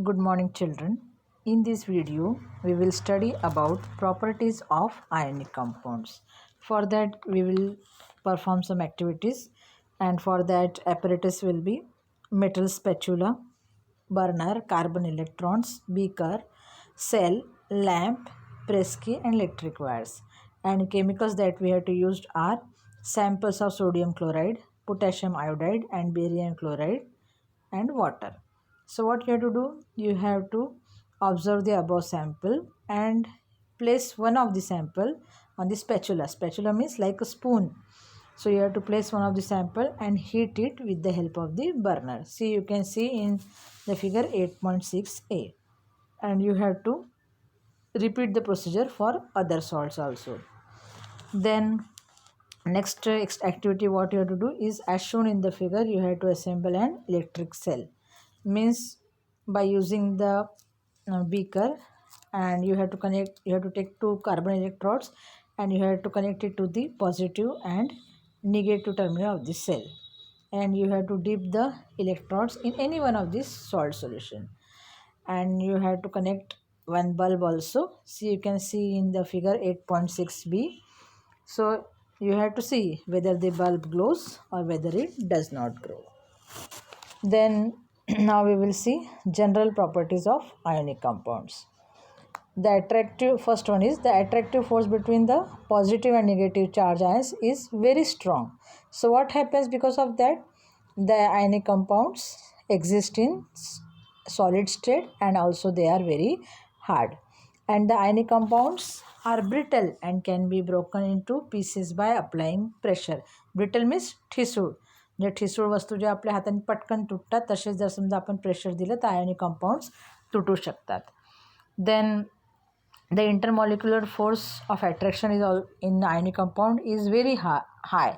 Good morning, children. In this video, we will study about properties of ionic compounds. For that, we will perform some activities, and for that, apparatus will be metal spatula, burner, carbon electrons, beaker, cell, lamp, press key, and electric wires. And chemicals that we have to use are samples of sodium chloride, potassium iodide, and barium chloride, and water. So what you have to do, you have to observe the above sample and place one of the sample on the spatula. Spatula means like a spoon. So you have to place one of the sample and heat it with the help of the burner. See, you can see in the figure 8.6a, and you have to repeat the procedure for other salts also. Then next activity what you have to do is, as shown in the figure, you have to assemble an electric cell. Means by using the beaker, and you have to take two carbon electrodes and you have to connect it to the positive and negative terminal of the cell, and you have to dip the electrodes in any one of these salt solution, and you have to connect one bulb also. So you can see in the figure 8.6b. So you have to see whether the bulb glows or whether it does not glow. Then now we will see general properties of ionic compounds. The attractive first one is, the attractive force between the positive and negative charge ions is very strong. So what happens because of that? The ionic compounds exist in solid state and also they are very hard. And the ionic compounds are brittle and can be broken into pieces by applying pressure. Brittle means ठिसूळ. म्हणजे ठिसूळ वस्तू जे आपल्या हाताने पटकन तुटतात, तसेच जर समजा आपण प्रेशर दिलं तर आयोनिक कंपाऊंड्स तुटू शकतात. Then the intermolecular force of attraction is in ionic compound is very high,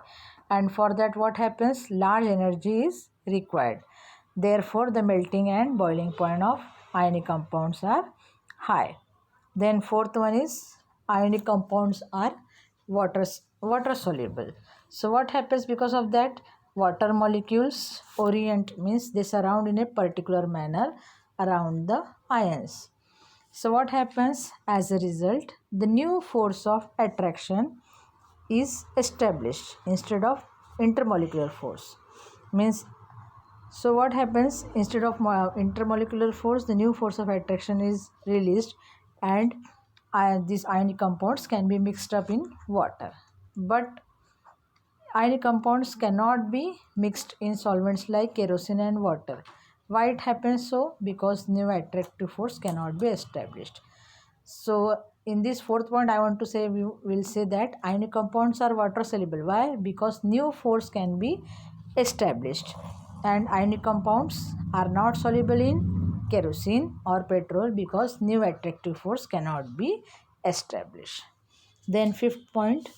and for that what happens, large energy is required. Therefore the melting and boiling point of ionic compounds are high. Then fourth one is, ionic compounds are water soluble. So what happens because of that? Water molecules orient, means they surround in a particular manner around the ions. So what happens as a result? The new force of attraction is established instead of intermolecular force. Means, so what happens, instead of intermolecular force, the new force of attraction is released, and these ionic compounds can be mixed up in water. But ionic compounds cannot be mixed in solvents like kerosene and water. Why it happens so? Because new attractive force cannot be established. So in this fourth point, I want to say, we will say that ionic compounds are water soluble. Why? Because new force can be established, and ionic compounds are not soluble in kerosene or petrol because new attractive force cannot be established. Then fifth point,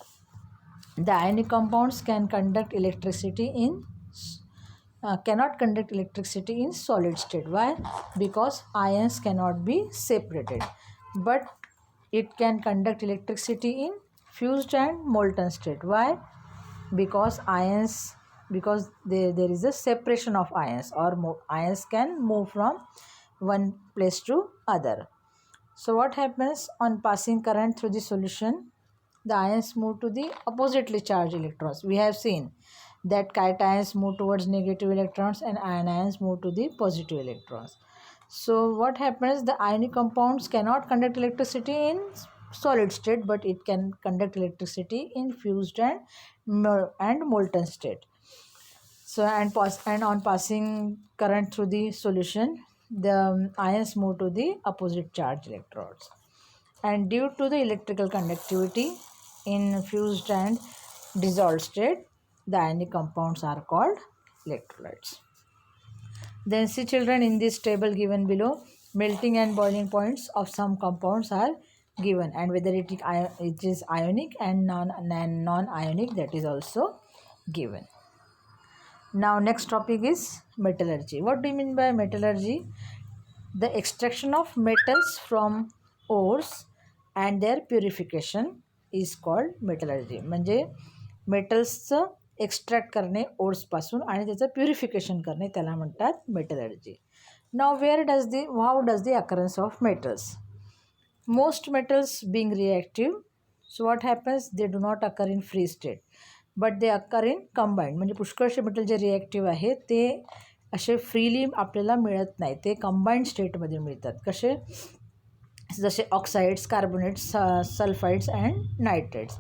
the ionic compounds can conduct electricity in cannot conduct electricity in solid state. Why? Because ions cannot be separated, but it can conduct electricity in fused and molten state. Why? Because there is a separation of ions, or ions can move from one place to other. So what happens, on passing current through the solution, the ions move to the oppositely charged electrons. We have seen that cations move towards negative electrons and anions move to the positive electrons. So what happens, the ionic compounds cannot conduct electricity in solid state, but it can conduct electricity in fused and molten state. So and on passing current through the solution, the ions move to the opposite charge electrodes. And due to the electrical conductivity in fused and dissolved state, the ionic compounds are called electrolytes. Then see children, in this table given below, melting and boiling points of some compounds are given, and whether it is ionic and non-ionic, that is also given. Now next topic is metallurgy. What do you mean by metallurgy? The extraction of metals from ores and their purification is called metallurgy. म्हणजे मेटल्सचं extract करणे ओर्सपासून आणि त्याचं purification करणे, त्याला म्हणतात metallurgy. Now how does the occurrence of metals? Most metals being reactive, so what happens, they do not occur in free state but they occur in combined. म्हणजे पुष्कळसे metal जे reactive आहे ते असे फ्रीली आपल्याला मिळत नाही, ते कंबाईंड स्टेटमध्ये मिळतात. कसे? जसे oxides, carbonates, sulphides and nitrates.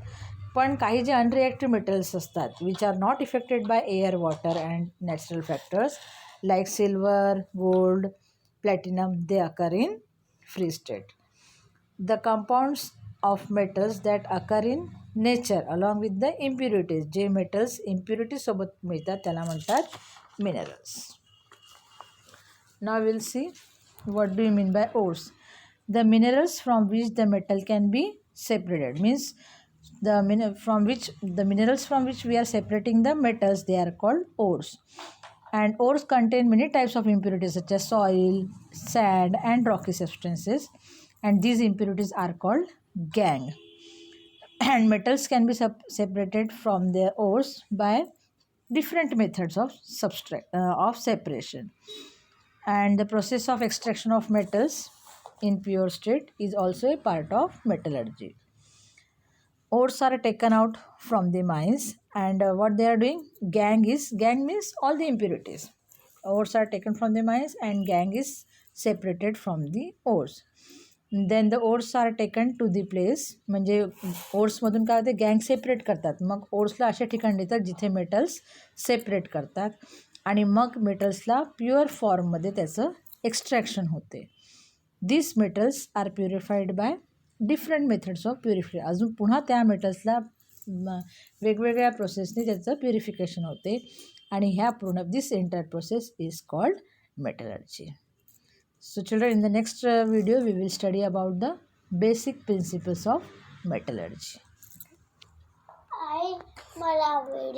पण काही जे अनरिॲक्टिव्ह मेटल्स असतात which are not affected by air, water and natural factors like silver, gold, platinum, they occur in free state. The compounds of metals that occur in nature along with the impurities, J metals impurities सोबत मिळतात त्याला म्हणतात minerals. Now we'll see what do you mean by ores. The minerals from which the metal can be separated means the minerals from which we are separating the metals, they are called ores. And ores contain many types of impurities such as soil, sand and rocky substances, and these impurities are called gangue. And metals can be separated from their ores by different methods of separation. And the process of extraction of metals in pure state is also a part of metallurgy. Ores are taken out from the mines, and what they are doing, gangue means all the impurities. Ores are taken from the mines and gangue is separated from the ores. Then the ores are taken to the place, म्हणजे ओर्समधून काय होते, गँग separate करतात. मग ओर्सला अशा ठिकाणी देतात जिथे metals separate करतात आणि मग मेटल्सला प्युअर फॉर्ममध्ये त्याचं एक्स्ट्रॅक्शन होते. This metals are purified by different methods of purification. अजून पुन्हा त्या मेटल्सला वेगवेगळ्या प्रोसेसने त्याचं प्युरिफिकेशन होते आणि ह्या पूर्ण this entire process is called metallurgy. So children, in the next video we will study about the basic principles of metallurgy.